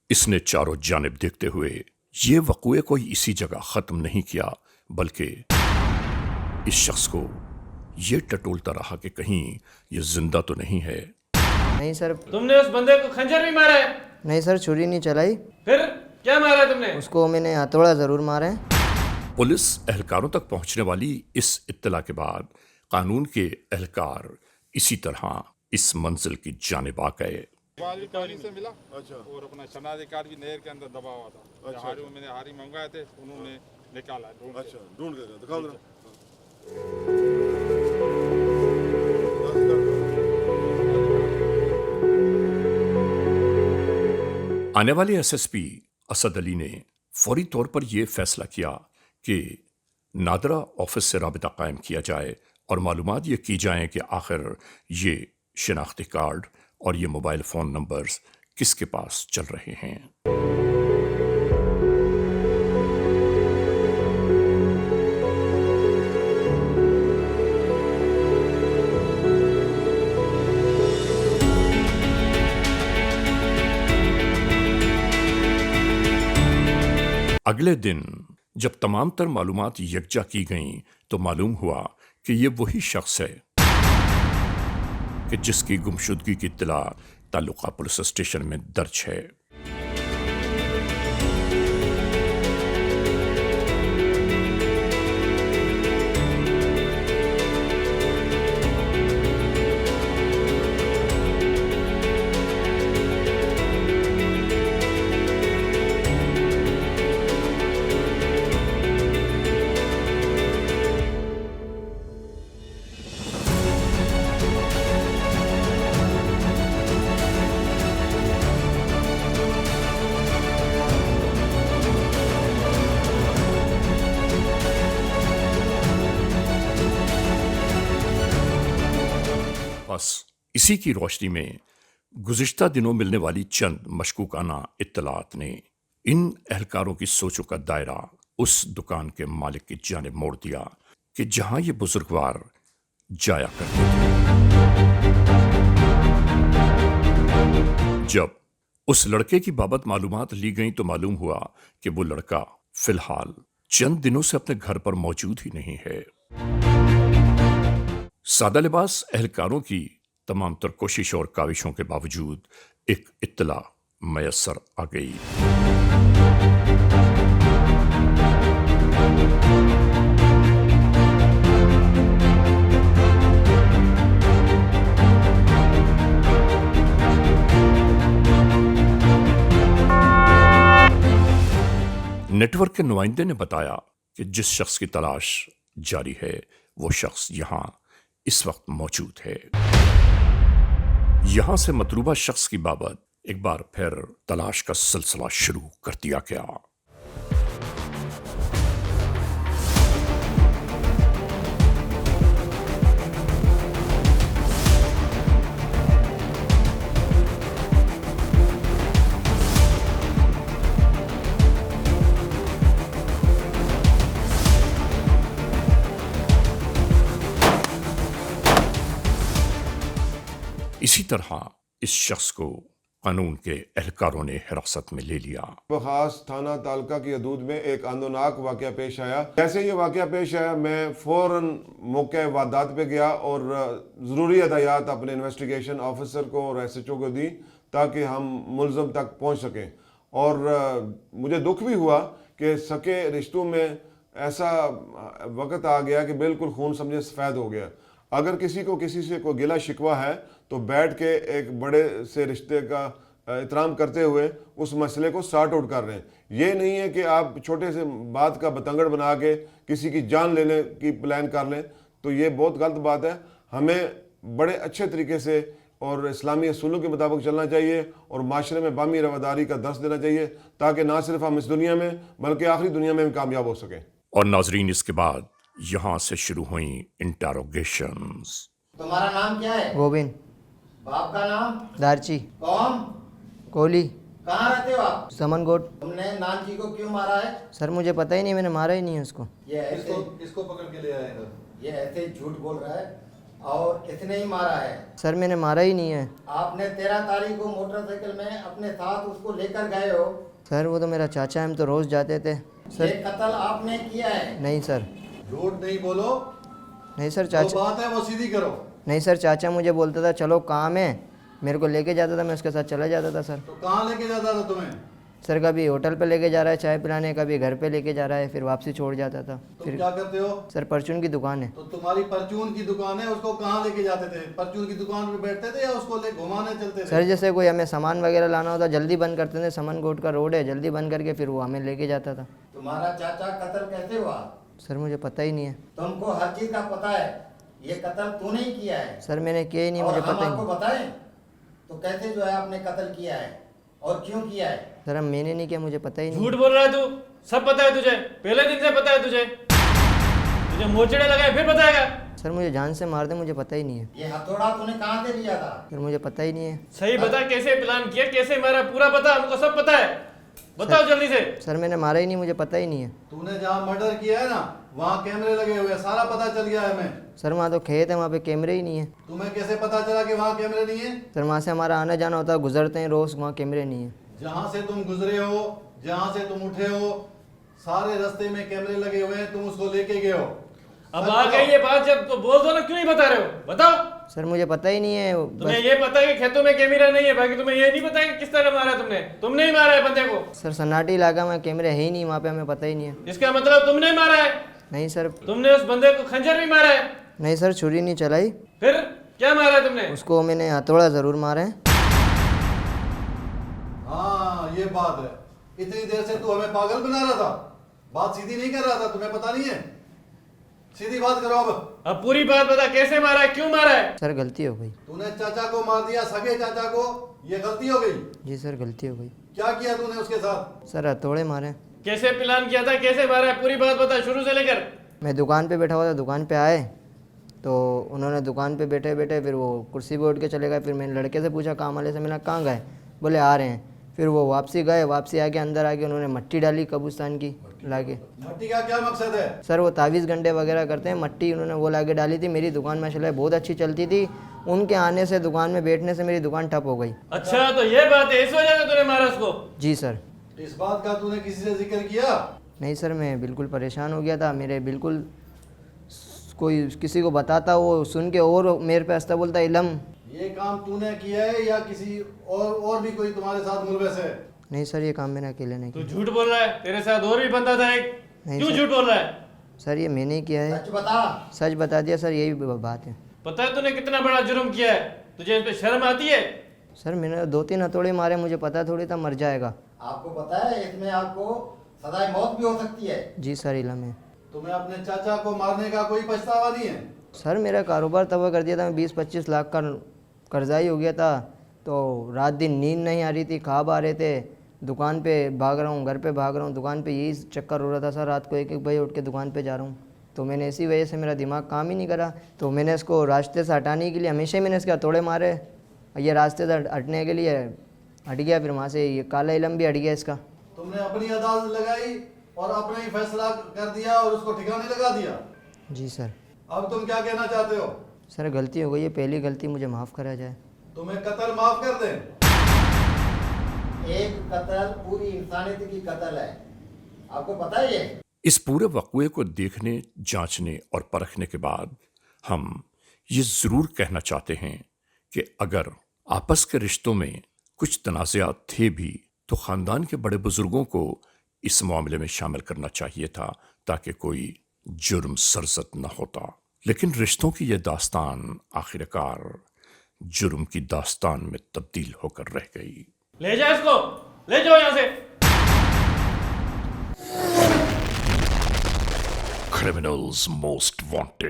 इसने चारों जानिब देखते हुए ये वक़ूए कोई इसी जगह ख़त्म नहीं किया, बल्कि इस शख्स को ये टटोलता रहा कि कहीं ये जिंदा तो नहीं है। नहीं सर। तुमने उस बंदे को खंजर भी मारा है? नहीं सर, छुरी नहीं चलाई। फिर क्या मारा है तुमने? उसको मैंने हथौड़ा ज़रूर मारा है। पुलिस एहलकारों तक पहुंचने वाली इस इत्तला के बाद कानून के एहलकार इसी तरह इस मंजिल की जानिब आ गए। भी पानी से मिला। अच्छा। और अपना शनाख्ती कार्ड भी नहर के अंदर दबा हुआ था। अच्छा। मैंने हारी मंगवाए थे, उन्होंने निकाला। अच्छा, ढूंढ के दिखाओ जरा। आने वाले एसएसपी असद अली ने फौरी तौर पर यह फैसला किया कि नादरा ऑफिस से राबिता कायम किया जाए और मालूमात ये की जाएं कि आखिर ये शनाख्ती कार्ड और ये मोबाइल फ़ोन नंबर्स किसके पास चल रहे हैं। अगले दिन जब तमाम तर मालूमात यकजा की गईं तो मालूम हुआ कि ये वही शख्स है कि जिसकी गुमशुदगी की इत्तला ताल्लुका पुलिस स्टेशन में दर्ज है। बस इसी की रोशनी में गुज़िश्ता दिनों मिलने वाली चंद मशकूकाना इत्तलात ने इन एहलकारों की सोचों का दायरा उस दुकान के मालिक की जानिब मोड़ दिया कि जहां ये बुजुर्गवार जाया करते थे। जब उस लड़के की बाबत मालूमात ली गई तो मालूम हुआ कि वो लड़का फिलहाल चंद दिनों से अपने घर पर मौजूद ही नहीं है। सादा लिबास एहलकारों की तमाम तर कोशिश और काविशों के बावजूद एक इत्तला मयसर आ गई। नेटवर्क के नुमाइंदे ने बताया कि जिस शख्स की तलाश जारी है वो शख्स यहां इस वक्त मौजूद है। यहां से मतलूबा शख्स की बाबत एक बार फिर तलाश का सिलसिला शुरू कर दिया गया। इसी तरह इस शख्स को कानून के एहलकारों ने हिरासत में ले लिया। खास थाना तालका की हदूद में एक आंदोलनाक वाक़या पेश आया। जैसे ये वाक़या पेश आया, मैं फ़ौरन मौके वारदात पे गया और ज़रूरी हदायत अपने इन्वेस्टिगेशन ऑफिसर को और SHO को दी ताकि हम मुलज़म तक पहुँच सकें। और मुझे दुख भी हुआ कि सके रिश्तों में ऐसा वक्त आ गया कि बिल्कुल खून समझे सफ़ेद हो गया। अगर किसी को किसी से कोई गिला शिकवा है तो बैठ के एक बड़े से रिश्ते का एहतराम करते हुए उस मसले को सॉर्ट आउट कर रहे हैं। ये नहीं है कि आप छोटे से बात का बतंगड़ बना के किसी की जान लेने की प्लान कर लें, तो ये बहुत गलत बात है। हमें बड़े अच्छे तरीके से और इस्लामी असूलों के मुताबिक चलना चाहिए और माशरे में बामी रवादारी का दर्स देना चाहिए ताकि ना सिर्फ हम इस दुनिया में बल्कि आखिरी दुनिया में भी कामयाब हो सकें। और नाजरीन, इसके बाद यहां से शुरू हुई इंटेरोगेशंस। तुम्हारा नाम क्या है? गोविंद। बाप का नाम? दारची। कौन? कोहली। कहाँ रहते हो आप? समनगोट। तुमने नान जी को क्यों मारा है? सर मुझे पता ही नहीं, मैंने मारा ही नहीं है उसको। ये ऐसे इसको पकड़ के ले आए। ये ऐसे झूठ बोल रहा है। और इसने ही मारा है। सर मैंने मारा ही नहीं है। आपने 13 तारीख को मोटरसाइकिल में अपने साथ उसको लेकर गए हो। सर वो तो मेरा चाचा है, हम तो रोज़ जाते थे। ये सर कत्ल आपने किया है। नहीं सर, झूठ नहीं बोलो, नहीं सर जो चाचा, बात है वो सीधी करो। नहीं सर चाचा मुझे बोलता था चलो काम है, मेरे को लेके जाता था, मैं उसके साथ चला जाता था सर। तो कहाँ लेके जाता था तुम्हें? सर कभी होटल पे लेके जा रहा है चाय पिलाने, कभी घर पे लेके जा रहा है, फिर वापसी छोड़ जाता था। तुम फिर क्या करते हो? सर परचून की दुकान है। तो तुम्हारी परचून की दुकान है, उसको कहाँ लेके जाते थे? परचून की दुकान पे बैठते थे या उसको ले घुमाने चलते थे? सर जैसे कोई हमें सामान वगैरह लाना होता जल्दी बंद करते थे, समनकोट का रोड है, जल्दी बंद करके फिर वो हमें लेके जाता था। तुम्हारा चाचा कत्ल कैसे हुआ? सर मुझे पता ही नहीं है। तुमको हर चीज का पता है। ये कत्ल तूने ही किया है। सर मैंने किया ही नहीं, और मुझे हम पता ही आपको नहीं। बताएं तो कैसे जो है आपने कत्ल किया है और क्यों किया है? सर हम मैंने नहीं किया, मुझे पता ही नहीं। झूठ बोल रहा है तू, सब पता है तुझे, पहले दिन से पता है तुझे। तुझे मोचड़े लगाए फिर बताएगा? सर मुझे जान से मार दे, मुझे पता ही नहीं है। ये हथौड़ा तूने कहाँ से लिया था? सर मुझे पता ही नहीं है। सही बता, कैसे प्लान किया, कैसे मारा, पूरा बता, हमको सब पता है, बताओ जल्दी से। सर मैंने मारा ही नहीं, मुझे पता ही नहीं है। तूने जहाँ मर्डर किया है ना, वहाँ कैमरे लगे हुए हैं, सारा पता चल गया है हमें। सर वहाँ तो खेत है, वहाँ पे कैमरे ही नहीं है। तुम्हें कैसे पता चला कि वहाँ कैमरे नहीं है? सर वहाँ से हमारा आना जाना होता है, गुजरते हैं रोज़, वहाँ कैमरे नहीं है। जहाँ से तुम गुजरे हो, जहाँ से तुम उठे हो, सारे रास्ते में कैमरे लगे हुए हैं, तुम उसको लेके गए हो। अब सच आ बताओ। गई ये बात जब, तो बोल दो ना, क्यों नहीं बता रहे हो, बताओ। सर मुझे पता ही नहीं है। तुम्हें बस ये पता है कि खेतों में कैमरा नहीं है, बाकी तुम्हें ये नहीं पता है कि किस तरह मारा तुमने। तुमने ही मारा है बंदे को। सर सन्नाटी इलाका में कैमरे है ही नहीं, वहाँ पे हमें पता ही नहीं है। इसका मतलब तुमने मारा है। नहीं सर, तुमने उस बंदे को खंजर भी मारा है। नहीं सर छुरी नहीं चलाई, फिर क्या मारा है तुमने? उसको मैंने हथौड़ा ज़रूर मारा है। हाँ ये बात है, इतनी देर से तू हमें पागल बना रहा था, बात सीधी नहीं कर रहा था, तुम्हें पता नहीं है? सीधी बात करो अब पूरी बात बता, कैसे मारा है, क्यों मारा है? सर गलती हो गई। तूने चाचा को मार दिया, सगे चाचा को, ये गलती हो गई। जी सर गलती हो गई। क्या किया तूने उसके साथ? सर हथौड़े मारे। कैसे प्लान किया था, कैसे मारा है, पूरी बात बता शुरू से लेकर। मैं दुकान पे बैठा हुआ था, दुकान पे आए तो उन्होंने दुकान पे बैठे बैठे फिर वो कुर्सी पे उठ के चले गए। फिर मैंने लड़के से पूछा काम वाले से, मैंने कहाँ गए, बोले आ रहे हैं। फिर वो वापसी गए, वापसी आके अंदर आके उन्होंने मट्टी डाली कब्रिस्तान की लाके। मट्टी का क्या मकसद है? सर वो तावीज़ गंडे वगैरह करते हैं, मट्टी उन्होंने वो लाके डाली थी। मेरी दुकान माशाल्लाह बहुत अच्छी चलती थी, उनके आने से दुकान में बैठने से मेरी दुकान ठप हो गई। अच्छा तो ये बात है, इस वजह से तूने मारा उसको? जी सर। इस बात का तूने किसी से जिक्र किया? नहीं सर, मैं बिल्कुल परेशान हो गया था। मेरे बिल्कुल कोई किसी को बताता वो सुन के और मेरे पे हंसता बोलता इलम। ये काम तूने किया है या किसी और भी कोई तुम्हारे साथ मुलविस है? नहीं सर ये काम मैंने अकेले नहीं तू किया। झूठ बोल रहा है, तेरे साथ और भी बंदा था एक, नहीं क्यों सर। झूठ बोल रहा है? सर ये मैंने ही किया है, सच बता। सच बता दिया सर, यही बात है। पता है तूने कितना बड़ा जुर्म किया है, तुझे इस पे शर्म आती है? सर मैंने 2-3 हथौड़े मारे, मुझे पता थोड़ी था मर जाएगा। आपको पता है इसमें आपको सजाए मौत भी हो सकती है। जी सर इलम है। तुम्हें अपने चाचा को मारने का कोई पछतावा नहीं है? सर मेरा कारोबार तबाह कर दिया था, मैं 20-25 लाख का कर्जाई हो गया था। तो रात दिन नींद नहीं आ रही थी, ख्वाब आ रहे थे, दुकान पे भाग रहा हूँ, घर पे भाग रहा हूँ, दुकान पे यही चक्कर हो रहा था सर। रात को 1-1 बजे उठ के दुकान पे जा रहा हूँ। तो मैंने इसी वजह से मेरा दिमाग काम ही नहीं करा। तो मैंने इसको रास्ते से हटाने के लिए हमेशा ही मैंने इसके हथौड़े मारे। ये रास्ते से हटने के लिए हट गया, फिर वहाँ से ये काला इलम भी हट गया इसका। तुमने अपनी अदालत लगाई और अपना ही फैसला कर दिया और उसको ठिकाने लगा दिया। जी सर। अब तुम क्या कहना चाहते हो? सर गलती हो गई है, पहली गलती मुझे माफ़ करा जाए। तुम्हें कत्ल माफ कर दें? एक कत्ल पूरी इंसानियत की कत्ल है, आपको पता है ये? इस पूरे वक़्वे को देखने, जांचने और परखने के बाद हम ये ज़रूर कहना चाहते हैं कि अगर आपस के रिश्तों में कुछ तनाज़ात थे भी तो ख़ानदान के बड़े बुज़ुर्गों को इस मामले में शामिल करना चाहिए था ताकि कोई जुर्म सरजद न होता। लेकिन रिश्तों की यह दास्तान आखिरकार जुर्म की दास्तान में तब्दील होकर रह गई। ले जा इसको, ले जाओ यहाँ से। Criminals most wanted.